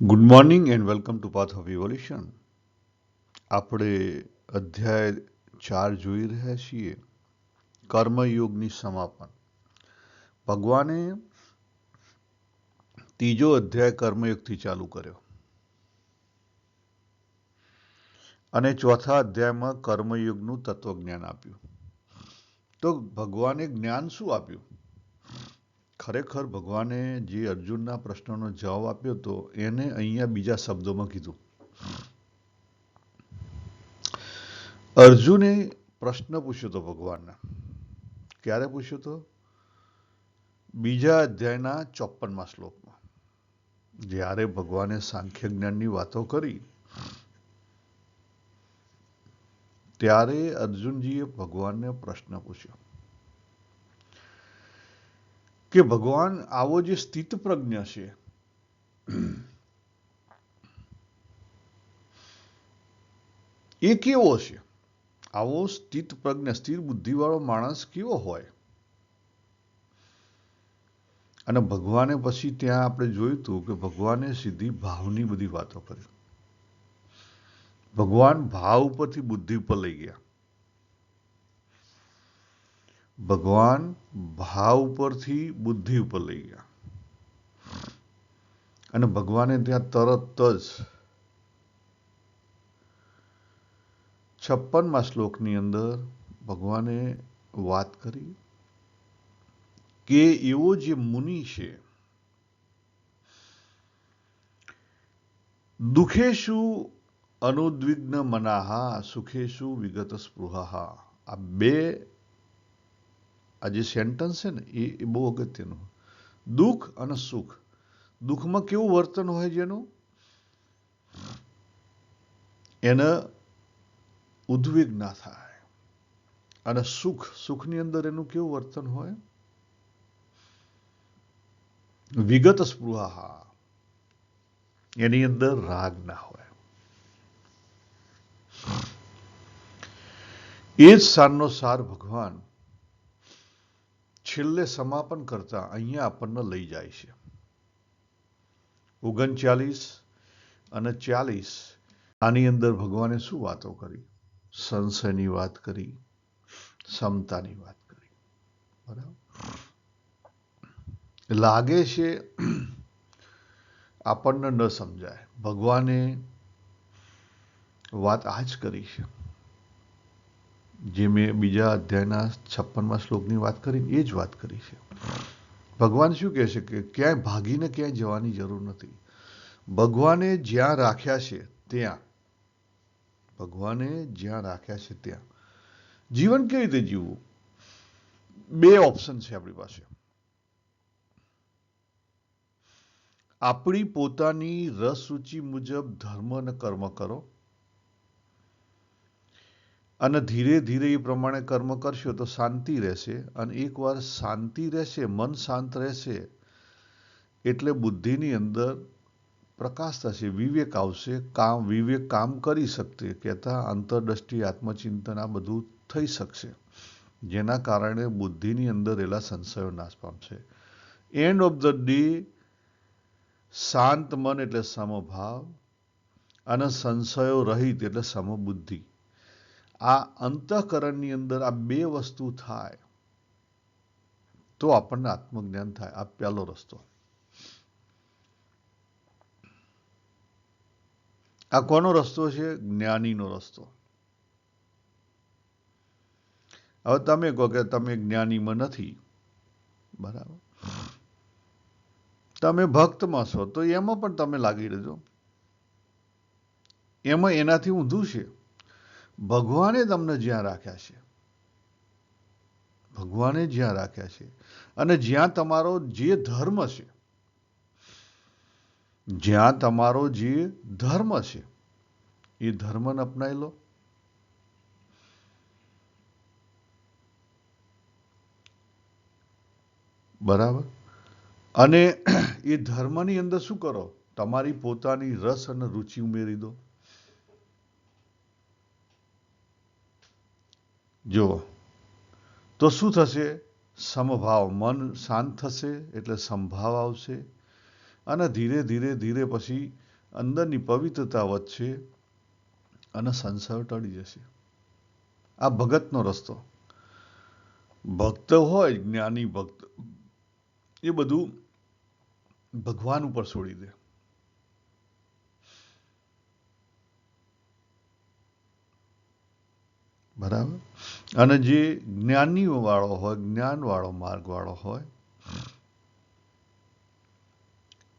Good morning and welcome to path of evolution. આપણે અધ્યાય 4 જોઈ રહ્યા છીએ, કર્મયોગની સમાપન. ભગવાને ત્રીજો અધ્યાય કર્મયોગથી ચાલુ કર્યો અને ચોથા અધ્યાયમાં કર્મયોગનું તત્વજ્ઞાન આપ્યું. તો ભગવાને જ્ઞાન શું આપ્યું? ખરેખર ભગવાને જે અર્જુનના પ્રશ્નનો જવાબ આપ્યો હતો એને અહીંયા બીજા શબ્દોમાં કીધું. અર્જુને પ્રશ્ન પૂછ્યો હતો ભગવાનને. ક્યારે પૂછ્યો હતો? બીજા અધ્યાયના 54મા શ્લોકમાં, જ્યારે ભગવાને સાંખ્ય જ્ઞાનની વાતો કરી ત્યારે અર્જુનજીએ ભગવાનને પ્રશ્ન પૂછ્યો કે ભગવાન, આવો જે સ્થિત પ્રજ્ઞ છે એ કેવો છે? આવો સ્થિત પ્રજ્ઞ, સ્થિર બુદ્ધિવાળો માણસ કેવો હોય? અને ભગવાને પછી ત્યાં આપણે જોયું હતું કે ભગવાને સીધી ભાવની બધી વાતો કરી. ભગવાન ભાવ ઉપરથી બુદ્ધિ ઉપર લઈ ગયા. ભગવાન ભાવ ઉપરથી બુદ્ધિ ઉપર લઈ ગયા અને ભગવાને ત્યાં તરત જ 56મા શ્લોકની અંદર ભગવાને વાત કરી કે એવો જે મુનિ છે, દુઃખેષુ અનુદ્વિગ્ન મનાહા સુખેષુ વિગત સ્પૃહા. આ જે સેન્ટન્સ છે ને એ બહુ અગત્યનું. દુઃખ અને સુખ. દુઃખમાં કેવું વર્તન હોય જેનું? એને ઉદ્વિગ ના થાય. અને સુખની અંદર એનું કેવું વર્તન હોય? વિગત સ્પૃહા. એની અંદર રાગ ના હોય. એ જ સારનો સાર ભગવાન છેલ્લે સમાપન કરતા અહીંયા આપણને લઈ જાય છે. 39 અને 40 આની અંદર ભગવાને શું વાતો કરી? સંશયની વાત કરી, સમતાની વાત કરી. બરાબર? લાગે છે આપણને ન સમજાય. ભગવાને વાત આ જ કરી છે જે મેં બીજા અધ્યાયના 56મા શ્લોકની વાત કરી, એ જ વાત કરી છે. ભગવાન શું કહે છે કે ક્યાંય ભાગીને ક્યાંય જવાની જરૂર નથી. ભગવાને જ્યાં રાખ્યા છે ત્યાં, ભગવાને જ્યાં રાખ્યા છે ત્યાં જીવન કેવી રીતે જીવવું? 2 ઓપ્શન છે આપણી પાસે. આપણી પોતાની રસ રુચિ મુજબ ધર્મ અને કર્મ કરો અને ધીરે ધીરે એ પ્રમાણે કર્મ કરશો તો શાંતિ રહેશે. અને એકવાર શાંતિ રહેશે, મન શાંત રહેશે એટલે બુદ્ધિની અંદર પ્રકાશ થશે, વિવેક આવશે, વિવેક કામ કરી શકશે. કહેતા અંતરદ્રષ્ટિ, આત્મચિંતન આ બધું થઈ શકશે, જેના કારણે બુદ્ધિની અંદર રહેલા સંશયો નાશ પામશે. એન્ડ ઓફ ધ ડે શાંત મન એટલે સમભાવ અને સંશયો રહિત એટલે સમબુદ્ધિ. આ અંતઃકરણની અંદર આ 2 વસ્તુ થાય તો આપણને આત્મજ્ઞાન થાય. આ પહેલો રસ્તો. આ કોનો રસ્તો છે? જ્ઞાનીનો રસ્તો. હવે તમે કહો કે તમે જ્ઞાનીમાં નથી, બરાબર, તમે ભક્તમાં છો તો એમાં પણ તમે લાગી રહેજો. એમાં એનાથી ઊંધું છે. ભગવાને તમને જ્યાં રાખ્યા છે, ભગવાને જ્યાં રાખ્યા છે અને જ્યાં તમારો જે ધર્મ છે, જ્યાં તમારો જે ધર્મ છે એ ધર્મને અપનાવી લો. બરાબર? અને એ ધર્મની અંદર શું કરો? તમારી પોતાની રસ અને રુચિ ઉમેરી દો. જુઓ તો શું થશે? સમભાવ. મન શાંત થશે એટલે સંભાવ આવશે અને ધીરે ધીરે ધીરે પછી અંદરની પવિત્રતા વધશે અને સંશયો ટળી જશે. આ ભગતનો રસ્તો. ભક્ત હોય, જ્ઞાની ભક્ત, એ બધું ભગવાન ઉપર છોડી દે. બરાબર. અને જે જ્ઞાની વાળો હોય, જ્ઞાન વાળો માર્ગ વાળો હોય,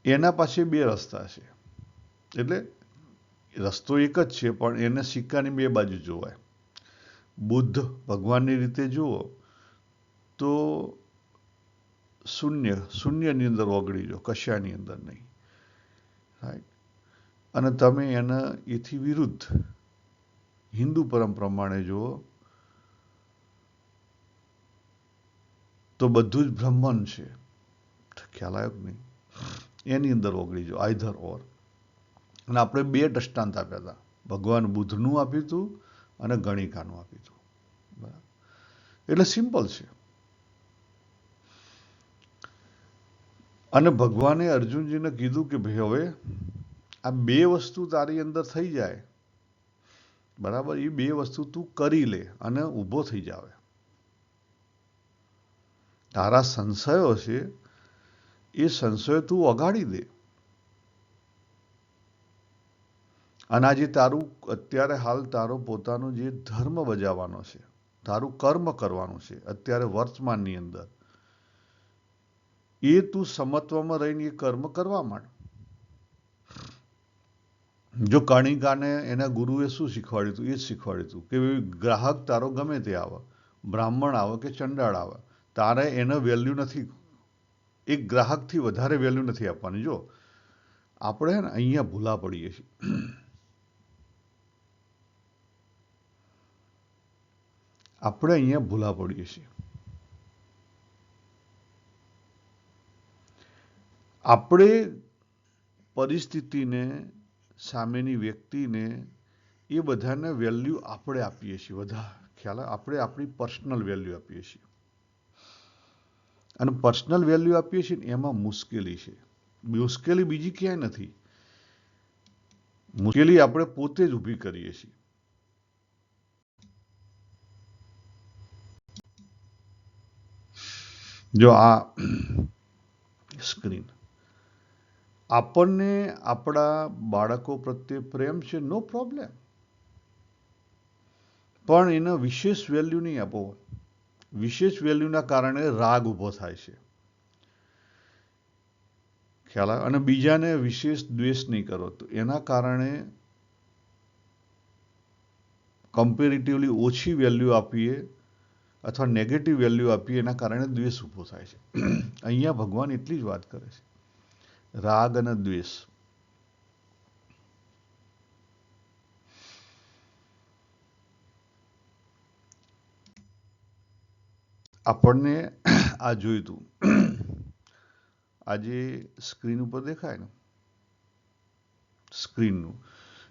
એના પાસે બે રસ્તા છે. એટલે રસ્તો એક જ છે, પણ એને સિક્કાની બે બાજુ જોવાય. બુદ્ધ ભગવાનની રીતે જુઓ તો શૂન્યની અંદર ઓગળી જાઓ, કશાની અંદર નહીં. રાઈટ. અને તમે એના એથી વિરુદ્ધ હિન્દુ પરમ પ્રમાણે જુઓ તો બધું જ બ્રહ્મન છે. ખ્યાલ આવ્યો કે નહીં? એની અંદર ઓગળી જાઓ, આઈધર ઓર. અને આપણે બે દ્રષ્ટાંત આપ્યા હતા. ભગવાન બુદ્ધનું આપ્યું હતું અને ગણિકાનું આપ્યું હતું. બરાબર. એટલે સિમ્પલ છે. અને ભગવાને અર્જુનજીને કીધું કે ભાઈ હવે આ બે વસ્તુ તારી અંદર થઈ જાય, બરાબર, એ બે વસ્તુ તું કરી લે અને ઊભો થઈ જાવે. તારા સંશયો છે એ સંશયો તું અગાડી દે. અને આજે તારું અત્યારે હાલ તારો પોતાનો જે ધર્મ બજાવવાનો છે, તારું કર્મ કરવાનું છે અત્યારે વર્તમાનની અંદર, એ તું સમત્વમાં રહીને એ કર્મ કરવા માંડ. જો કણિકાને એના ગુરુએ શું શીખવાડ્યું હતું? એ જ શીખવાડ્યું હતું કે ગ્રાહક તારો ગમે તે આવે, બ્રાહ્મણ આવે કે ચંડાળ આવે, તારે એને વેલ્યુ નથી, એક ગ્રાહકથી વધારે વેલ્યુ નથી આપવાની. જો આપણે ને અહીંયા ભૂલા પડીએ છીએ. આપણે અહીંયા ભૂલા પડીએ છીએ. આપણે પરિસ્થિતિને, સામેની વ્યક્તિને, એ બધાને વેલ્યુ આપણે આપીએ છીએ. બધા ખ્યાલ, આપણે આપણી પર્સનલ વેલ્યુ આપીએ છીએ. અને પર્સનલ વેલ્યુ આપીએ છીએ ને એમાં મુશ્કેલી છે. મુશ્કેલી બીજી ક્યાંય નથી. મુશ્કેલી આપણે પોતે જ ઊભી કરીએ છીએ. જો આ સ્ક્રીન, આપણને આપણા બાળકો પ્રત્યે પ્રેમ છે, નો પ્રોબ્લેમ, પણ એને વિશેષ વેલ્યુ નહીં આપો. વિશેષ વેલ્યુના કારણે રાગ ઊભો થાય છે. ખ્યાલ આવે? અને બીજાને વિશેષ દ્વેષ નહીં કરો તો એના કારણે કમ્પેરેટિવલી ઓછી વેલ્યુ આપીએ અથવા નેગેટિવ વેલ્યુ આપીએ, એના કારણે દ્વેષ ઊભો થાય છે. અહીંયા ભગવાન એટલી જ વાત કરે છે, રાગ અને દ્વેષ. આપણને આ જોયું હતું, આજે સ્ક્રીન ઉપર દેખાય ને, સ્ક્રીનનું,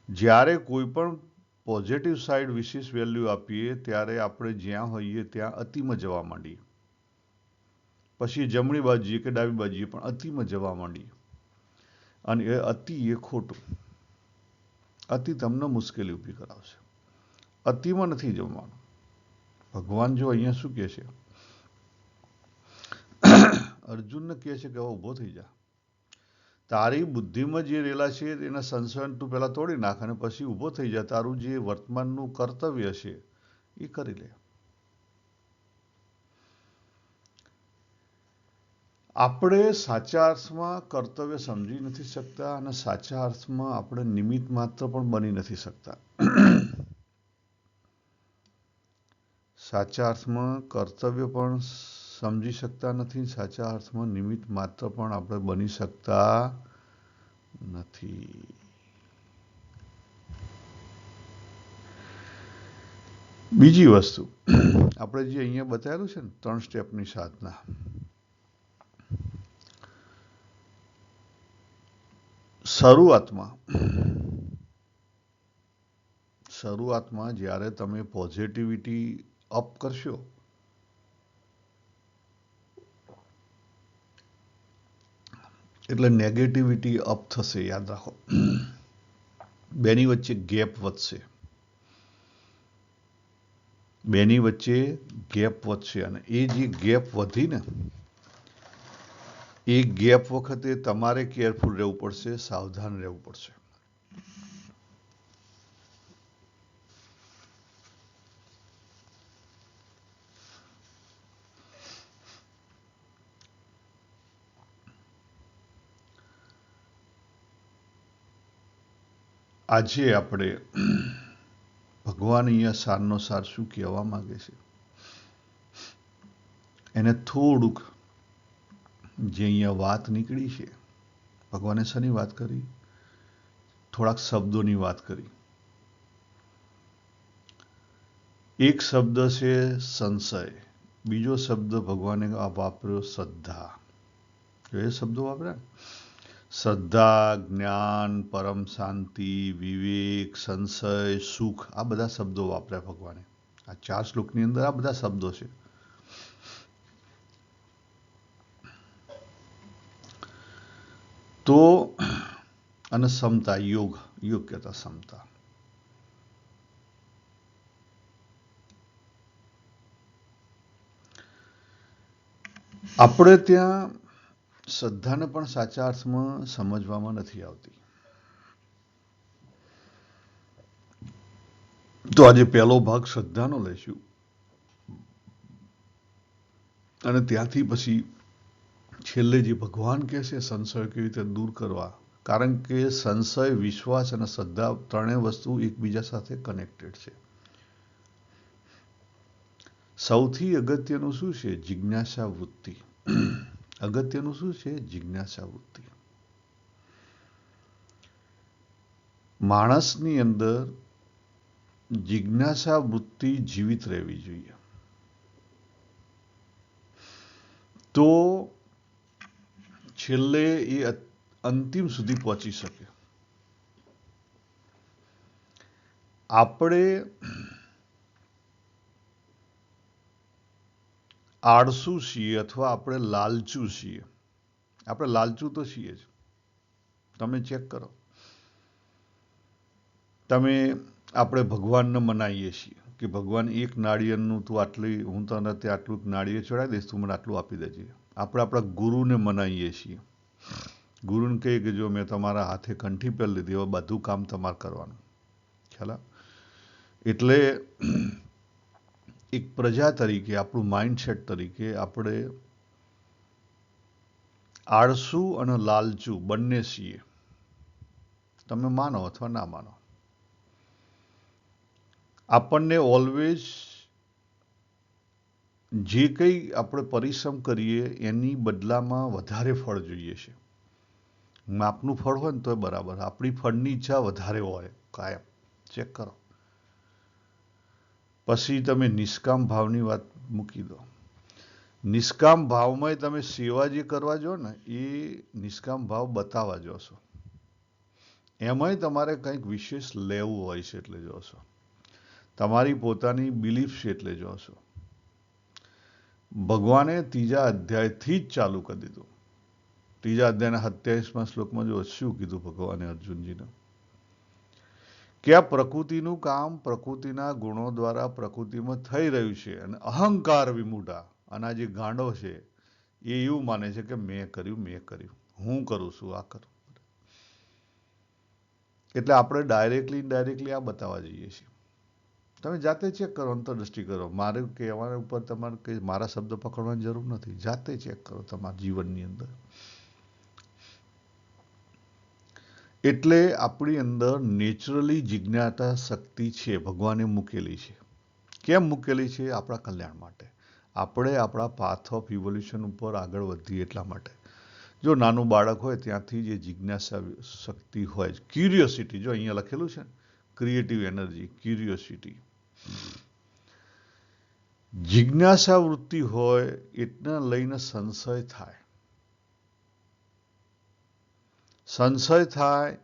જ્યારે કોઈ પણ પોઝિટિવ સાઈડ વિશેષ વેલ્યુ આપીએ ત્યારે આપણે જ્યાં હોઈએ ત્યાં અતિમાં જવા માંડીએ. પછી જમણી બાજુએ કે ડાબી બાજુએ પણ અતિમાં જવા માંડીએ. અને એ અતિ એ ખોટું. અતિ તમને મુશ્કેલી ઊભી કરાવશે. અતિમાં નથી જમવાનું. ભગવાન જો અહીંયા શું કહે છે? અર્જુનને કહે છે કે હવે ઊભો થઈ જા. તારી બુદ્ધિમાં જે રેલા છે એના સંશયન તું પહેલા તોડી નાખ અને પછી ઊભો થઈ જા. તારું જે વર્તમાનનું કર્તવ્ય છે એ કરી લે. આપણે સાચા અર્થમાં કર્તવ્ય સમજી નથી શકતા અને સાચા અર્થમાં આપણે નિમિત્ત માત્ર પણ બની નથી શકતા. સાચા અર્થમાં કર્તવ્ય પણ સમજી શકતા નથી, સાચા અર્થમાં નિમિત્ત માત્ર પણ આપણે બની શકતા નથી. બીજી વસ્તુ, આપણે જે અહીંયા બતાવેલું છે ને 3 સ્ટેપની સાધના, શરૂઆતમાં જ્યારે તમે પોઝિટિવિટી અપ કરશો, એટલે નેગેટિવિટી અપ થશે. યાદ રાખો. બેની વચ્ચે ગેપ વધશે, બેની વચ્ચે ગેપ વધશે, અને એ જે ગેપ વધી ને, એ ગેપ વખતે તમારે કેરફુલ રહેવું પડશે, સાવધાન રહેવું પડશે. આજે આપણે ભગવાન અહીંયા સારનો સાર શું કહેવા માંગે છે એને થોડુંક, જે અહીંયા વાત નીકળી છે, ભગવાને શેની વાત કરી? થોડાક શબ્દોની વાત કરી. એક શબ્દ છે સંશય, બીજો શબ્દ ભગવાને વાપર્યો શ્રદ્ધા. એ શબ્દો વાપર્યા: શ્રદ્ધા, જ્ઞાન, પરમ શાંતિ, વિવેક, સંશય, સુખ. આ બધા શબ્દો વાપર્યા ભગવાને. આ 4 શ્લોકની અંદર આ બધા શબ્દો છે. તો અને સમતા, યોગ, યોગ કહેતા સમતા. આપણે ત્યાં શ્રદ્ધાને પણ સાચા અર્થમાં સમજવામાં નથી આવતી. તો આજે પહેલો ભાગ શ્રદ્ધાનો લઈશું, અને ત્યાંથી પછી છેલ્લે જે ભગવાન કહે છે સંશય કેવી રીતે દૂર કરવા. કારણ કે સંશય, વિશ્વાસ અને શ્રદ્ધા ત્રણેય વસ્તુ એકબીજા સાથે કનેક્ટેડ છે. સૌથી અગત્યનું શું છે? જિજ્ઞાસા વૃત્તિ. અગત્યનું શું છે? જિજ્ઞાસા વૃત્તિ. માણસની અંદર જિજ્ઞાસા વૃત્તિ જીવિત રહેવી જોઈએ. તો છેલ્લે એ અંતિમ સુધી પહોંચી શકે. આપણે આળસુ છીએ અથવા આપણે લાલચુ છીએ. આપણે લાલચુ તો છીએ જ. તમે ચેક કરો. આપણે ભગવાનને મનાઈએ છીએ કે ભગવાન એક નાળિયેરનું તું આટલી, હું તને તે આટલું નાળિયેર ચડાવી દઈશ, તું મને આટલું આપી દેજે. આપણે આપણા ગુરુને મનાઈએ છીએ. ગુરુને કહીએ કે જો મેં તમારા હાથે કંઠી પહેરી લીધી, હવે બધું કામ તમારે કરવાનું. ખ્યાલ? એટલે એક પ્રજા તરીકે, આપણું માઇન્ડસેટ તરીકે આપણે આળસુ અને લાલચુ બંને છીએ. તમે માનો અથવા ના માનો. આપણને ઓલવેઝ જે કંઈ આપણે પરિશ્રમ કરીએ એની બદલામાં વધારે ફળ જોઈએ છે. માપનું ફળ હોય ને તો બરાબર, આપણી ફળની ઈચ્છા વધારે હોય કાયમ. ચેક કરો. પછી તમે નિષ્કામ ભાવની વાત મૂકી દો. નિષ્કામ ભાવમાં તમે સેવા જે કરવા જો ને, એ નિષ્કામ ભાવ બતાવવા જોશો. એમાંય તમારે કંઈક વિશેષ લેવું હોય છે એટલે જોશો. તમારી પોતાની બિલીફ છે એટલે જોશો. ભગવાને 3જા અધ્યાયથી જ ચાલુ કરી દીધું. 3જા અધ્યાયના 27મા શ્લોકમાં જો શું કીધું ભગવાને અર્જુનજીને, કે આ પ્રકૃતિનું કામ પ્રકૃતિના ગુણો દ્વારા પ્રકૃતિમાં થઈ રહ્યું છે, અને અહંકાર વિમૂઢા, અને આ જે ગાંડો છે એ એવું માને છે કે મેં કર્યું, હું કરું છું, આ કરું. એટલે આપણે ડાયરેક્ટલી ઇનડાયરેક્ટલી આ બતાવવા જઈએ છીએ. તમે જાતે ચેક કરો, અંતરદૃષ્ટિ કરો. મારે કહેવાના ઉપર તમારે કંઈ મારા શબ્દ પકડવાની જરૂર નથી. જાતે ચેક કરો તમારા જીવનની અંદર. એટલે આપણી અંદર નેચરલી જિજ્ઞાસા શક્તિ છે, ભગવાને મૂકેલી છે. કેમ મૂકેલી છે? આપણા કલ્યાણ માટે. આપણે આપણા પાથ ઓફ ઇવોલ્યુશન ઉપર આગળ વધીએ એટલા માટે. જો નાનું બાળક હોય ત્યાંથી જે જિજ્ઞાસા શક્તિ હોય, ક્યુરિયોસિટી, જો અહીંયા લખેલું છે ને, ક્રિએટિવ એનર્જી, ક્યુરિયોસિટી, જિજ્ઞાસા વૃત્તિ હોય એટલે લઈને સંશય થાય. સંશય થાય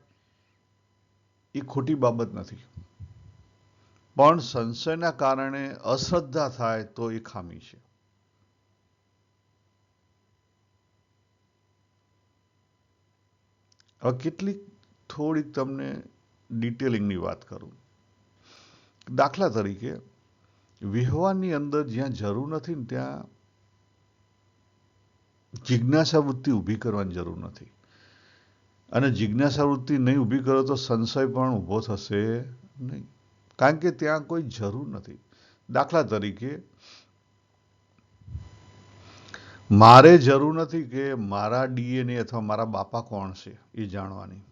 એ ખોટી બાબત નથી, પણ સંશયના કારણે અશ્રદ્ધા થાય તો એ ખામી છે. હવે કેટલીક થોડીક તમને ડિટેલિંગની વાત કરું. દાખલા તરીકે વ્યવહારની અંદર જ્યાં જરૂર નથી ને ત્યાં જિજ્ઞાસા વૃત્તિ ઊભી કરવાની જરૂર નથી. અને જિજ્ઞાસા વૃત્તિ નહીં ઊભી કરો તો સંશય પણ ઊભો થશે નહીં, કારણ કે ત્યાં કોઈ જરૂર નથી. દાખલા તરીકે મારે જરૂર નથી કે મારા ડીએનએ અથવા મારા બાપા કોણ છે એ જાણવાની.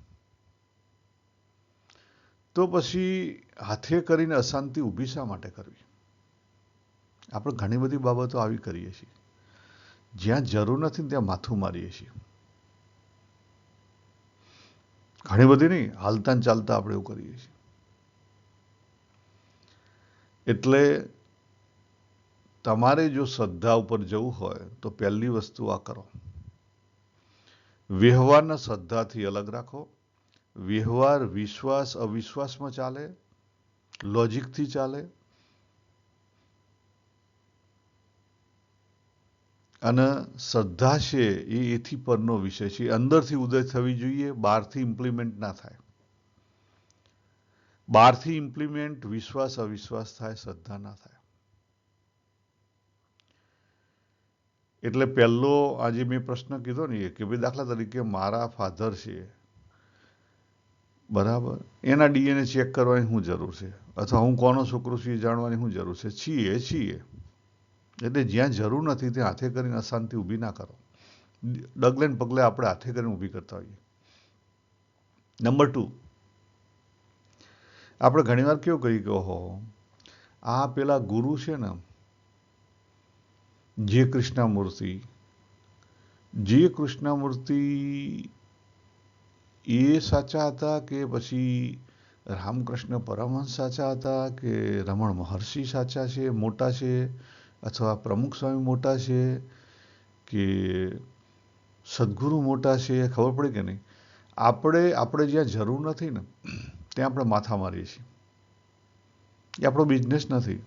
તો પછી હાથે કરીને અશાંતિ ઊભી શા માટે કરવી? આપણે ઘણી બધી બાબતો આવી કરીએ છીએ. જ્યાં જરૂર નથી ત્યાં માથું મારીએ છીએ. ઘણી બધી નહીં, હાલતા ને ચાલતા આપણે એવું કરીએ છીએ. એટલે તમારે જો શ્રદ્ધા ઉપર જવું હોય તો પહેલી વસ્તુ આ કરો. વ્યવહારના શ્રદ્ધાથી અલગ રાખો. વ્યવહાર વિશ્વાસ અવિશ્વાસમાં ચાલે, લોજિકથી ચાલે. અને શ્રદ્ધા છે એ એથી પરનો વિષય છે. અંદરથી ઉદય થવી જોઈએ, બહારથી ઇમ્પ્લિમેન્ટ ના થાય. બહારથી ઇમ્પ્લિમેન્ટ વિશ્વાસ અવિશ્વાસ થાય, શ્રદ્ધા ના થાય. એટલે પહેલો આજે મેં પ્રશ્ન કીધો ને કે ભાઈ દાખલા તરીકે મારા ફાધર છે, બરાબર, એના ડીએનએ ચેક કરવાની શું જરૂર છે? અથવા હું કોનો છોકરો છું એ જાણવાની શું જરૂર છે? છીએ. એટલે જ્યાં જરૂર નથી ત્યાં હાથે કરીને અશાંતિ ઊભી ના કરો. ડગલે ને પગલે આપણે હાથે કરીને ઊભી કરતા હોઈએ. નંબર 2, આપણે ઘણીવાર કેવું કહીએ કે ઓહો આ પેલા ગુરુ છે ને જે કૃષ્ણમૂર્તિ એ સાચા હતા કે પછી રામકૃષ્ણ પરમહંસ સાચા હતા કે રમણ મહર્ષિ સાચા છે, મોટા છે, અથવા પ્રમુખ સ્વામી મોટા છે કે સદગુરુ મોટા છે? ખબર પડી કે નહીં? આપણે જ્યાં જરૂર નથી ને ત્યાં આપણે માથા મારીએ છીએ. એ આપણો બિઝનેસ નથી.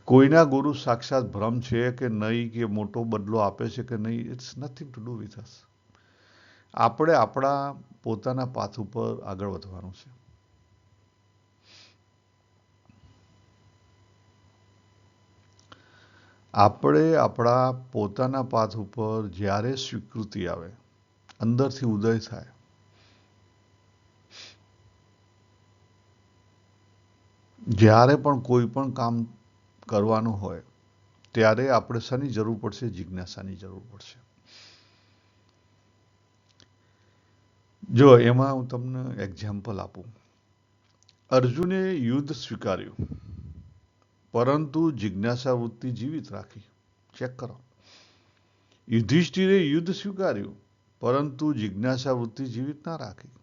કોઈના ગુરુ સાક્ષાત ભ્રમ છે કે નહીં, કે મોટો બદલો આપે છે કે નહીં, it's nothing to do with us. આપણે આપણા પોતાના પાથ ઉપર આગળ વધવાનું છે. આપણે આપણા પોતાના પાથ ઉપર જ્યારે સ્વીકૃતિ આવે, અંદરથી ઉદય થાય, જ્યારે પણ કોઈ પણ કામ કરવાનું હોય ત્યારે આપણે શાની જરૂર પડશે? જિજ્ઞાસાની જરૂર પડશે. જો એમાં હું તમને એક્ઝામ્પલ આપું. અર્જુને યુદ્ધ સ્વીકાર્યું પરંતુ જિજ્ઞાસા વૃત્તિ જીવિત રાખી. ચેક કરો. યુધિષ્ઠિરે યુદ્ધ સ્વીકાર્યું પરંતુ જિજ્ઞાસા વૃત્તિ જીવિત ના રાખી.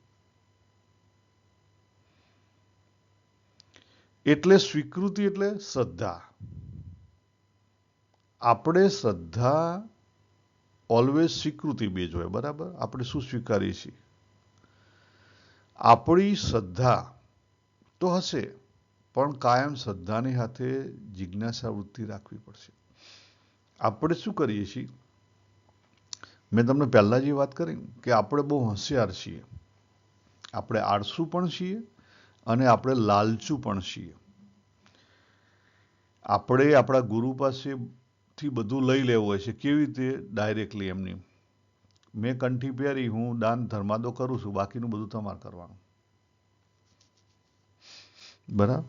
એટલે સ્વીકૃતિ એટલે શ્રદ્ધા. આપણે શ્રદ્ધા ઓલવેઝ સ્વીકૃતિ બેઝ હોય, બરાબર? આપણે શું સ્વીકારીએ છીએ? આપણી શ્રદ્ધા તો હશે પણ કાયમ શ્રદ્ધાની સાથે જિજ્ઞાસા વૃત્તિ રાખવી પડશે. આપણે શું કરીએ છીએ? મેં તમને પહેલાં જે વાત કરી કે આપણે બહુ હોશિયાર છીએ. આપણે આળસુ પણ છીએ અને આપણે લાલચુ પણ છીએ. આપણે આપણા ગુરુ પાસેથી બધું લઈ લેવું હોય છે. કેવી રીતે? ડાયરેક્ટલી એમની. મેં કંઠી પહેરી, હું દાન ધર્માદો કરું છું, બાકીનું બધું તમારે કરવાનું, બરાબર?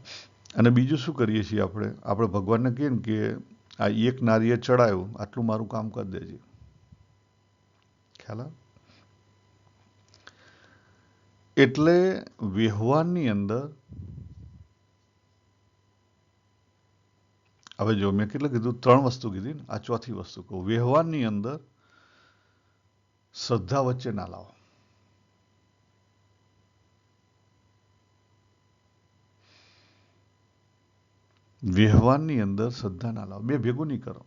અને બીજું શું કરીએ છીએ આપણે ભગવાનને કહીએ ને કે આ એક નારિયેળ ચડાયું, આટલું મારું કામ કરી દેજે. ખ્યાલ આવે? એટલે વ્યવહારની અંદર હવે જો મેં કેટલું કીધું? 3 વસ્તુ કીધી ને, આ ચોથી વસ્તુ કહું. વ્યવહારની અંદર શ્રદ્ધા વચ્ચે ના લાવો. વ્યવહારની અંદર શ્રદ્ધા ના લાવો. બે ભેગું નહીં કરો.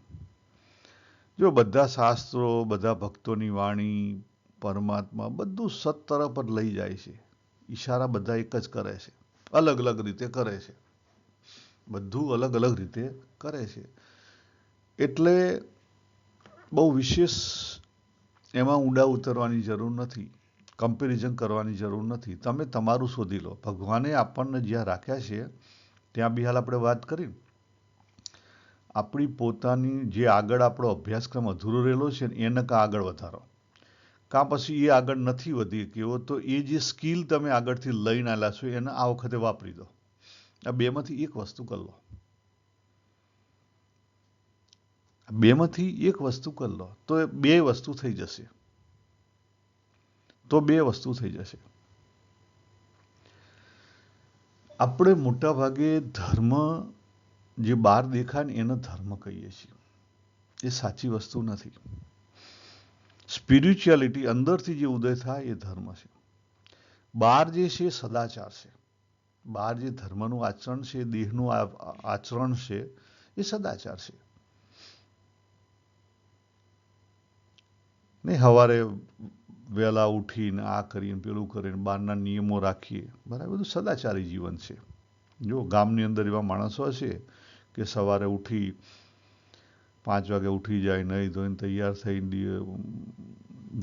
જો બધા શાસ્ત્રો, બધા ભક્તોની વાણી, પરમાત્મા બધું સત તરફ જ લઈ જાય છે. ઈશારા બધા એક જ કરે છે, અલગ અલગ રીતે કરે છે. બધું અલગ અલગ રીતે કરે છે. એટલે બહુ વિશેષ એમાં ઊંડા ઉતરવાની જરૂર નથી. કમ્પેરિઝન કરવાની જરૂર નથી. તમે તમારું શોધી લો. ભગવાને આપણને જ્યાં રાખ્યા છે ત્યાં બી હાલ આપણે વાત કરી, આપણી પોતાની જે આગળ આપણો અભ્યાસક્રમ અધૂરો રહેલો છે ને એને કાં આગળ વધારો, કાં પછી એ આગળ નથી વધી ગયો તો એ જે સ્કિલ તમે આગળથી લઈને આવેલા છો એને આ વખતે વાપરી દો. આ બેમાંથી એક વસ્તુ કરી લો. બેમાંથી એક વસ્તુ કરી લો તો બે વસ્તુ થઈ જશે. આપણે મોટા ભાગે ધર્મ જે બહાર દેખાય ને એને ધર્મ કહીએ છીએ. એ સાચી વસ્તુ નથી. સ્પિરિચ્યુઆલિટી અંદરથી જે ઉદય થાય એ ધર્મ છે. બહાર જે છે એ સદાચાર છે. બહાર જે ધર્મનું આચરણ છે, દેહનું આચરણ છે, એ સદાચાર છે. નહીં સવારે વહેલા ઉઠીને આ કરીને પેલું કરીને બહારના નિયમો રાખીએ, બરાબર, બધું સદાચારી જીવન છે. જો ગામની અંદર એવા માણસો હશે કે સવારે ઉઠી 5 વાગે ઉઠી જાય, નહીં ધોઈને તૈયાર થઈને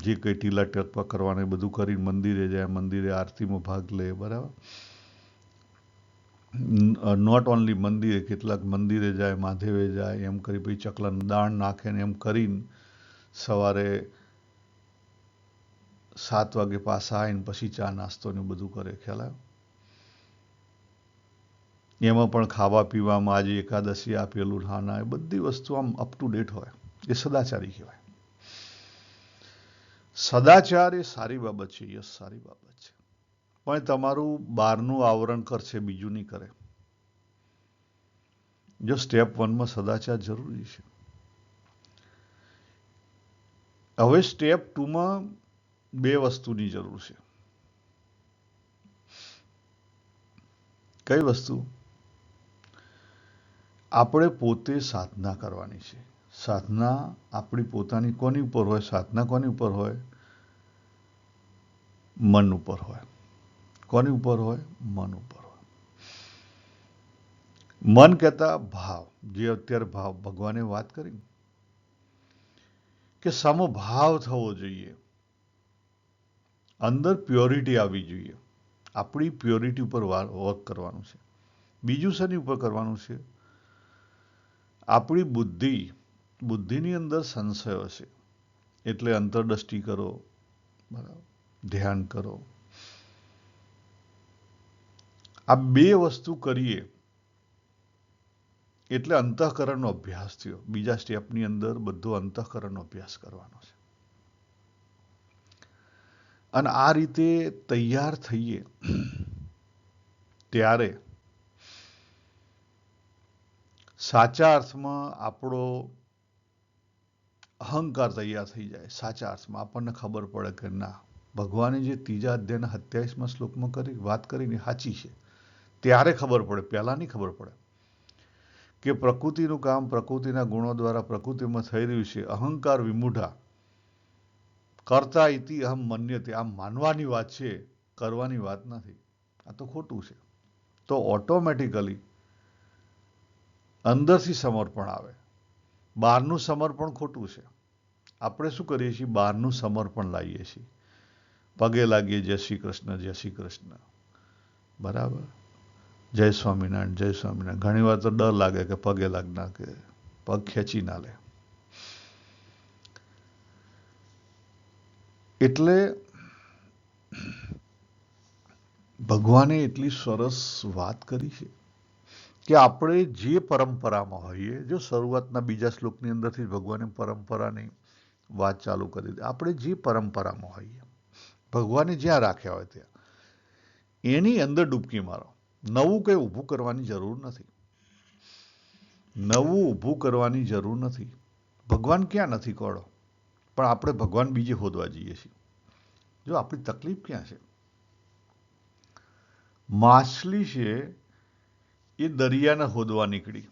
જે કંઈ ટીલા ટપા કરવાના બધું કરીને મંદિરે જાય, મંદિરે આરતીમાં ભાગ લે, બરાબર. નોટ ઓનલી મંદિરે, કેટલાક મંદિરે જાય, મહાદેવે જાય, એમ કરી પછી ચકલાનું દાણ નાખે ને એમ કરીને સવારે 7 વાગે પાછા આવીને પછી ચા નાસ્તો ને બધું કરે. ખ્યાલ આવ્યો? એમાં પણ ખાવા પીવામાં આજે એકાદશી આપેલું નાના એ બધી વસ્તુ આમ અપ ટુ ડેટ હોય. એ સદાચારી કહેવાય. સદાચાર એ સારી બાબત છે, યસ, સારી બાબત છે. પણ તમારું બહારનું આવરણ કરશે, બીજું નહીં કરે. જો સ્ટેપ 1માં સદાચાર જરૂરી છે. હવે સ્ટેપ 2માં 2 વસ્તુની જરૂર છે. કઈ વસ્તુ? આપણે પોતે સાધના કરવાની છે. સાધના આપણી પોતાની કોની ઉપર હોય? સાધના કોની ઉપર હોય? મન ઉપર હોય. કોની ઉપર હોય? મન ઉપર હોય. મન કહેતા ભાવ, જે અત્યારે ભાવ ભગવાને વાત કરી કે સમભાવ થવો જોઈએ, અંદર પ્યોરિટી આવવી જોઈએ. આપણી પ્યોરિટી ઉપર વર્ક કરવાનું છે. બીજું શેની ઉપર કરવાનું છે? આપણી બુદ્ધિની અંદર સંશયો છે, એટલે અંતરદ્રષ્ટિ કરો, બરાબર, ધ્યાન કરો. આ 2 વસ્તુ કરીએ એટલે અંતઃકરણનો અભ્યાસ થયો. બીજા સ્ટેપની અંદર બધો અંતઃકરણનો અભ્યાસ કરવાનો છે. અને આ રીતે તૈયાર થઈએ ત્યારે સાચા અર્થમાં આપણો અહંકાર તૈયાર થઈ જાય. સાચા અર્થમાં આપણને ખબર પડે કે ના, ભગવાને જે 3 અધ્યાયના 27મા શ્લોકમાં વાત કરીને સાચી છે. ત્યારે ખબર પડે, પહેલા નહીં ખબર પડે કે પ્રકૃતિનું કામ પ્રકૃતિના ગુણો દ્વારા પ્રકૃતિમાં થઈ રહ્યું છે. અહંકાર વિમૂઢા કરતા ઇતિ અહમ મન્યતે. આ માનવાની વાત છે, કરવાની વાત નથી. આ તો ખોટું છે. તો ઓટોમેટિકલી અંદરથી સમર્પણ આવે. બહારનું સમર્પણ ખોટું છે. આપણે શું કરીએ છીએ? બહારનું સમર્પણ લાવીએ છીએ. પગે લાગીએ, જય શ્રી કૃષ્ણ, જય શ્રી કૃષ્ણ, બરાબર, જય સ્વામિનારાયણ, જય સ્વામિનારાયણ. ઘણી વાર તો ડર લાગે કે પગે લાગના કે પગ ખેંચી ના લે. એટલે ભગવાને એટલી સરસ વાત કરી છે કે આપણે જે પરંપરામાં હોઈએ, જો શરૂઆતના બીજા શ્લોકની અંદરથી ભગવાને પરંપરાની વાત ચાલુ કરી દીધી. આપણે જે પરંપરામાં હોઈએ, ભગવાને જ્યાં રાખ્યા હોય ત્યાં એની અંદર ડૂબકી મારો. નવું કંઈ ઊભું કરવાની જરૂર નથી. નવું ઊભું કરવાની જરૂર નથી. ભગવાન ક્યાં નથી કોડો, પણ આપણે ભગવાન બીજે શોધવા જઈએ છીએ. જો આપણી તકલીફ ક્યાં છે? માછલી છે એ દરિયાને શોધવા નીકળી.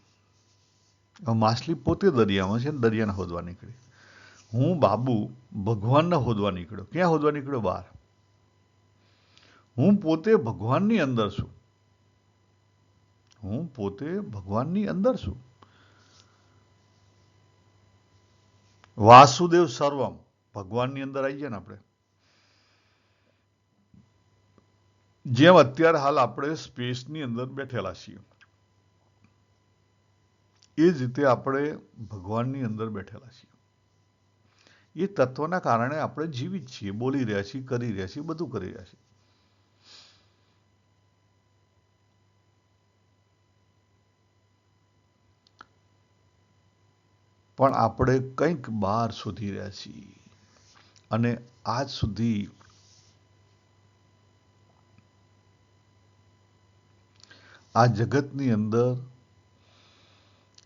માછલી પોતે દરિયામાં છે, દરિયાને શોધવા નીકળી. હું બાબુ ભગવાનને શોધવા નીકળ્યો. ક્યાં શોધવા નીકળ્યો? બહાર. હું પોતે ભગવાનની અંદર છું. હું પોતે ભગવાનની અંદર છું. વાસુદેવ સર્વમ, ભગવાનની અંદર આવી જાય ને આપણે, જેમ અત્યારે હાલ આપણે સ્પેસની અંદર બેઠેલા છીએ, એ જ રીતે આપણે ભગવાનની અંદર બેઠેલા છીએ. એ તત્વના કારણે આપણે જીવિત છીએ, બોલી રહ્યા છીએ, કરી રહ્યા છીએ, બધું કરી રહ્યા છીએ. પણ આપણે કંઈક બહાર શોધી રહ્યા છીએ, અને આજ સુધી આ જગતની અંદર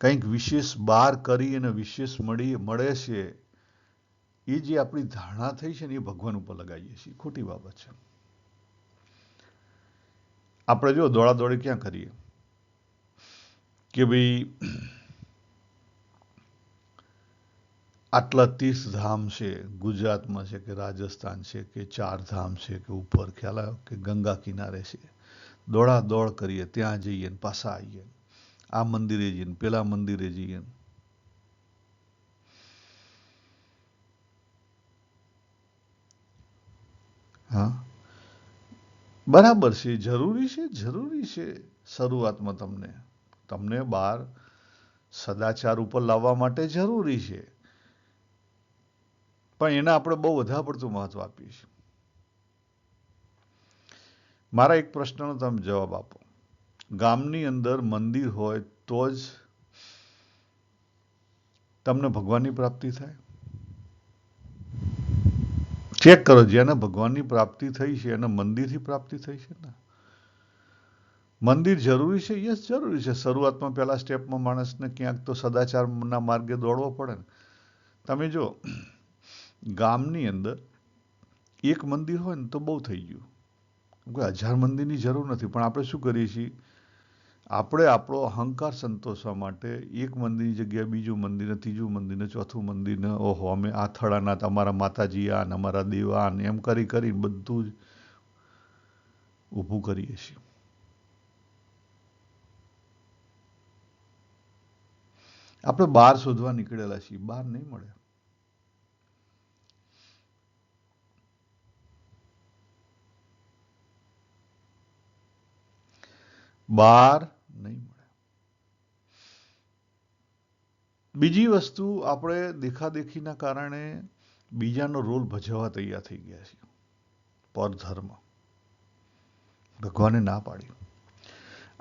કંઈક વિશેષ બહાર કરી અને વિશેષ મળે છે, એ જે આપણી ધારણા થઈ છે ને, એ ભગવાન ઉપર લગાવીએ છીએ. ખોટી બાબત છે. આપણે જો દોડાદોડી ક્યાં કરીએ કે ભાઈ આટલા તીર્થધામ છે ગુજરાતમાં, છે કે રાજસ્થાન છે કે ચારધામ છે કે ઉપર ખ્યાલ આવ્યો કે ગંગા કિનારે છે, દોડાદોડ કરીએ, ત્યાં જઈએ ને પાછા આવીએ, આ મંદિરે જઈએ ને પેલા મંદિરે જઈએ. હા, બરાબર છે, જરૂરી છે, જરૂરી છે. શરૂઆતમાં તમને બહાર સદાચાર ઉપર લાવવા માટે જરૂરી છે, પણ એને આપણે બહુ વધારે પડતું મહત્વ આપીએ છીએ. મારા એક પ્રશ્નનો તમે જવાબ આપો. ગામની અંદર મંદિર હોય તો જ તમને ભગવાનની પ્રાપ્તિ થાય? ચેક કરો, જેને ભગવાનની પ્રાપ્તિ થઈ છે એને મંદિરથી પ્રાપ્તિ થઈ છે ને. મંદિર જરૂરી છે? યસ, જરૂરી છે. શરૂઆતમાં પહેલા સ્ટેપમાં માણસને ક્યાંક તો સદાચારના માર્ગે દોડવો પડે ને. તમે જો ગામની અંદર એક મંદિર હોય ને તો બહુ થઈ ગયું. કોઈ 1000 મંદિરની જરૂર નથી, પણ આપણે શું કરીએ છીએ, આપણે આપણો અહંકાર સંતોષવા માટે એક મંદિરની જગ્યાએ બીજું મંદિર, ત્રીજું મંદિર, ચોથું મંદિર, ઓહો અમે આ થળાના, અમારા માતાજી આ, અમારા દેવા, એમ કરી બધું જ ઊભું કરીએ છીએ. આપણે બહાર શોધવા નીકળેલા છીએ, બહાર નહીં મળે. બહાર નહીં મળે. બીજી વસ્તુ, આપણે દેખાદેખીના કારણે બીજાનો રોલ ભજવવા તૈયાર થઈ ગયા છીએ. પરધર્મ. ભગવાને ના પાડી.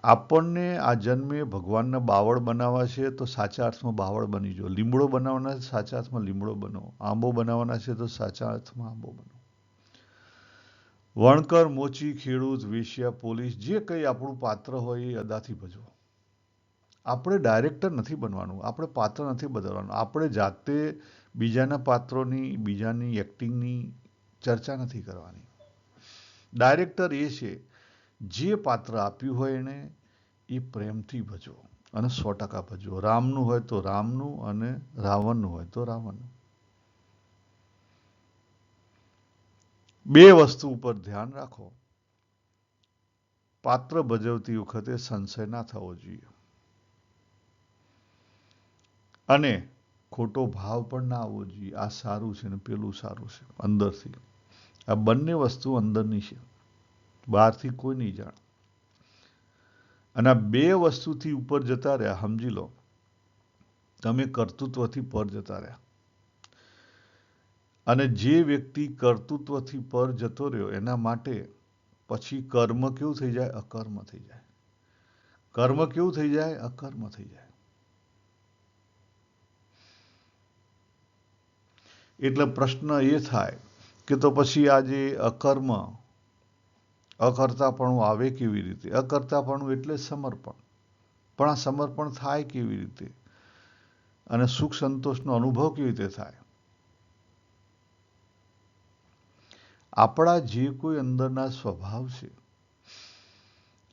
આપણને આ જન્મે ભગવાનને બાવળ બનાવવા છે તો સાચા અર્થમાં બાવળ બની જાઓ. લીમડો બનાવવાના છે, સાચા અર્થમાં લીમડો બનો. આંબો બનાવવાના છે તો સાચા અર્થમાં આંબો બનો. વણકર, મોચી, ખેડૂત, વેશ્યા, પોલીસ, જે કંઈ આપણું પાત્ર હોય એ અદાથી ભજવો. આપણે ડાયરેક્ટર નથી બનવાનું, આપણે પાત્ર નથી બદલવાનું. આપણે જાતે બીજાના પાત્રોની, બીજાની એક્ટિંગની ચર્ચા નથી કરવાની. ડાયરેક્ટર એ છે જે પાત્ર આપ્યું હોય એને એ પ્રેમથી ભજવો, અને 100% ભજવો. રામનું હોય તો રામનું, અને રાવણનું હોય તો રાવણનું. બે વસ્તુ ઉપર ધ્યાન રાખો. પાત્ર ભજવતી વખતે સંશય ના થવો જોઈએ, અને ખોટો ભાવ પણ ના આવવો જોઈએ. આ સારું છે ને પેલું સારું છે અંદરથી. આ બંને વસ્તુ અંદરની છે, બહારથી કોઈ નહીં જાણે. અને આ બે વસ્તુથી ઉપર જતા રહ્યા, સમજી લો તમે કર્તૃત્વથી પર જતા રહ્યા. અને જે વ્યક્તિ કર્તૃત્વથી પર જતો રહ્યો એના માટે પછી કર્મ કેવું થઈ જાય? અકર્મ થઈ જાય. કર્મ કેવું થઈ જાય? અકર્મ થઈ જાય. એટલે પ્રશ્ન એ થાય કે તો પછી આ જે અકર્મ, અકર્તાપણું આવે કેવી રીતે? અકર્તાપણું એટલે સમર્પણ. પણ આ સમર્પણ થાય કેવી રીતે? અને સુખ સંતોષનો અનુભવ કેવી રીતે થાય? આપણા જે કોઈ અંદરના સ્વભાવ છે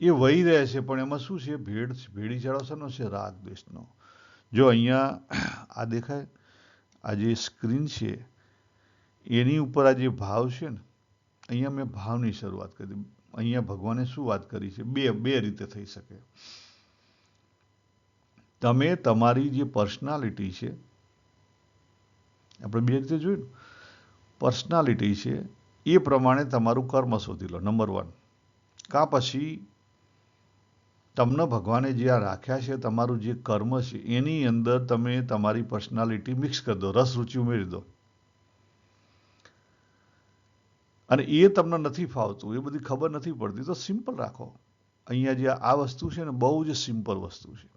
એ વહી રહે છે, પણ એમાં શું છે? ભેડી ચાળો છે રાગ દ્વેષનો. જો અહીંયા આ દેખાય, આ જે સ્ક્રીન છે એની ઉપર આ જે ભાવ છે ને, અહીંયા મેં ભાવની શરૂઆત કરી. અહીંયા ભગવાને શું વાત કરી છે? બે રીતે થઈ શકે. તમે તમારી જે પર્સનાલિટી છે, આપણે બે રીતે જોયું, પર્સનાલિટી છે એ પ્રમાણે તમારું કર્મ શોધી લો. નંબર 1. કાં પછી તમને ભગવાને જે આ રાખ્યા છે, તમારું જે કર્મ છે, એની અંદર તમે તમારી પર્સનાલિટી મિક્સ કરી દો, રસ રુચિ ઉમેરી દો, અને એ તમને નથી ફાવતું, એ બધી ખબર નથી પડતી, તો સિમ્પલ રાખો. અહીંયા જે આ વસ્તુ છે ને, બહુ જ સિમ્પલ વસ્તુ છે.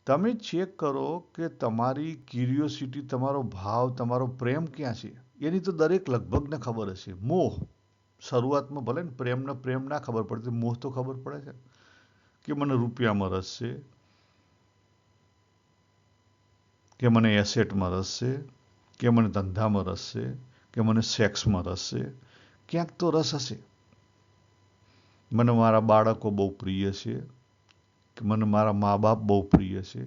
તમે ચેક કરો કે તમારી ક્યુરિયોસિટી, તમારો ભાવ, તમારો પ્રેમ ક્યાં છે. એની તો દરેક લગભગને ખબર હશે. મોહ, શરૂઆતમાં ભલે ને પ્રેમ ના ખબર પડતી, મોહ તો ખબર પડે છે કે મને રૂપિયામાં રસ છે, કે મને એસેટમાં રસ છે, કે મને ધંધામાં રસ છે, કે મને સેક્સમાં રસ છે. ક્યાંક તો રસ હશે. મને મારા બાળકો બહુ પ્રિય છે, કે મને મારા મા બાપ બહુ પ્રિય છે,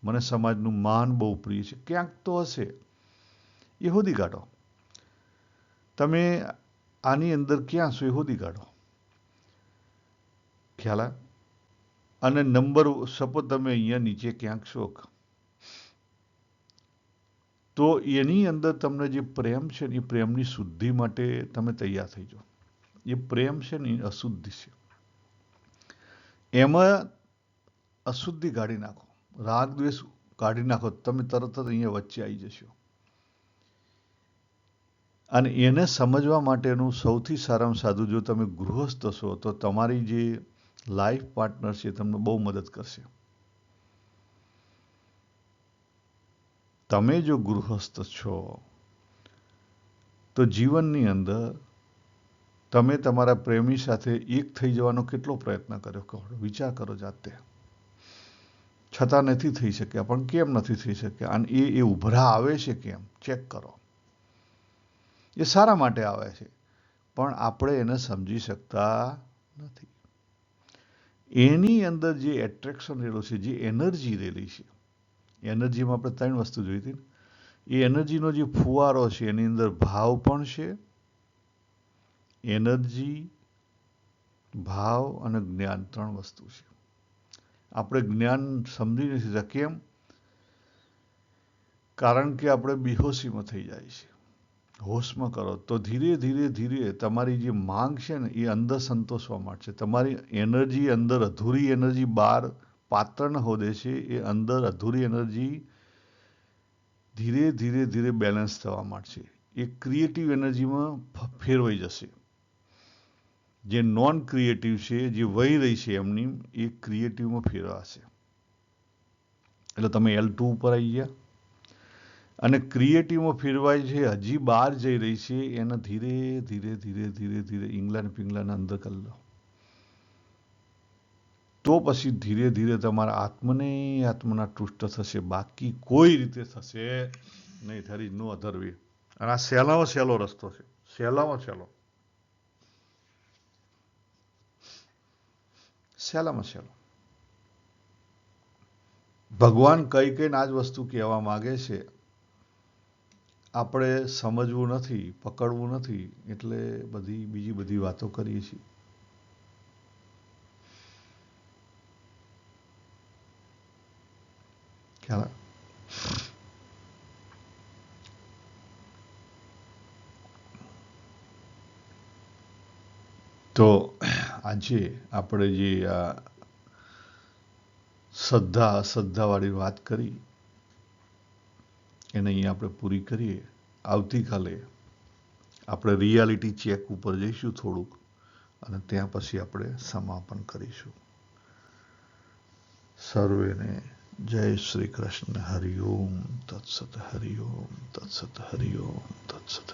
મને સમાજનું માન બહુ પ્રિય છે. ક્યાંક તો હશે. એ શોધી કાઢો. તમે આની અંદર ક્યાં છો એ શોધી કાઢો. ખ્યાલ આવે? અને નંબર, સપોઝ તમે અહીંયા નીચે ક્યાંક છો, તો એની અંદર તમને જે પ્રેમ છે ને, એ પ્રેમની શુદ્ધિ માટે તમે તૈયાર થઈ જાઓ. એ પ્રેમ છે ને, એ અશુદ્ધિ છે. એમાં અશુદ્ધિ કાઢી નાખો, રાગ દ્વેષ કાઢી નાખો, તમે તરત જ અહીંયા વચ્ચે આવી જશો. અને એને સમજવા માટેનું સૌથી સારામાં સાદું, જો તમે ગૃહસ્થ છો તો તમારી જે લાઈફ પાર્ટનર છે તમને બહુ મદદ કરશે. તમે જો ગૃહસ્થ છો તો જીવનની અંદર તમે તમારા પ્રેમી સાથે એક થઈ જવાનો કેટલો પ્રયત્ન કર્યો, વિચાર કરો જાતે. છતાં નથી થઈ શક્યા. પણ કેમ નથી થઈ શક્યા? અને એ ઉભરા આવે છે કેમ? ચેક કરો. એ સારા માટે આવે છે, પણ આપણે એને સમજી શકતા નથી. એની અંદર જે એટ્રેક્શન રહેલું છે, જે એનર્જી રહેલી છે, એનર્જીમાં આપણે 3 વસ્તુ જોઈ હતી. એ એનર્જીનો જે ફુવારો છે, એની અંદર ભાવ પણ છે, એનર્જી, ભાવ અને જ્ઞાન, 3 વસ્તુ છે. આપણે જ્ઞાન સમજી નથી શકતા. કેમ? કારણ કે આપણે બેહોશીમાં થઈ જાય છે. હોશમાં કરો તો ધીરે ધીરે ધીરે તમારી જે માંગ છે ને, એ અંદર સંતોષવા માંડશે. તમારી એનર્જી અંદર, અધૂરી એનર્જી બહાર પાત્રના હોદે છે, એ અંદર અધૂરી એનર્જી ધીરે ધીરે ધીરે બેલેન્સ થવા માંડશે. એ ક્રિએટિવ એનર્જીમાં ફેરવાઈ જશે. જે નોન ક્રિએટિવ છે, જે વહી રહી છે એમની, એ ક્રિએટિવમાં ફેરવાશે. એટલે તમે L2 ઉપર આવી ગયા. અને ક્રિએટિવમાં ફેરવાય છે, હજી બહાર જઈ રહી છે, એને ધીરે ધીરે ધીરે ધીરે ધીરે ઇંગ્લેન્ડ પિંગ્લેન્ડ અંદર કરી લો. તો પછી ધીરે ધીરે તમારા આત્મના તૃષ્ટ થશે. બાકી કોઈ રીતે થશે નહીં. There is no other way. અને આ સહેલામાં સહેલો રસ્તો છે. સહેલામાં સહેલો. સહેલામાં સહેલો. ભગવાન કઈ કઈને આ જ વસ્તુ કહેવા માંગે છે. આપણે સમજવું નથી, પકડવું નથી, એટલે બીજી બધી વાતો કરીએ છીએ. ખ્યાલ આવે? તો આજે આપણે જે આ શ્રદ્ધાવાળી વાત કરી, એને અહીંયા આપણે પૂરી કરીએ. આવતીકાલે આપણે રિયાલિટી ચેક ઉપર જઈશું થોડુંક, અને ત્યાં પછી આપણે સમાપન કરીશું. સર્વેને જય શ્રી કૃષ્ણ. હરિઓમ તત્સત. હરિઓમ તત્સત. હરિઓમ તત્સત.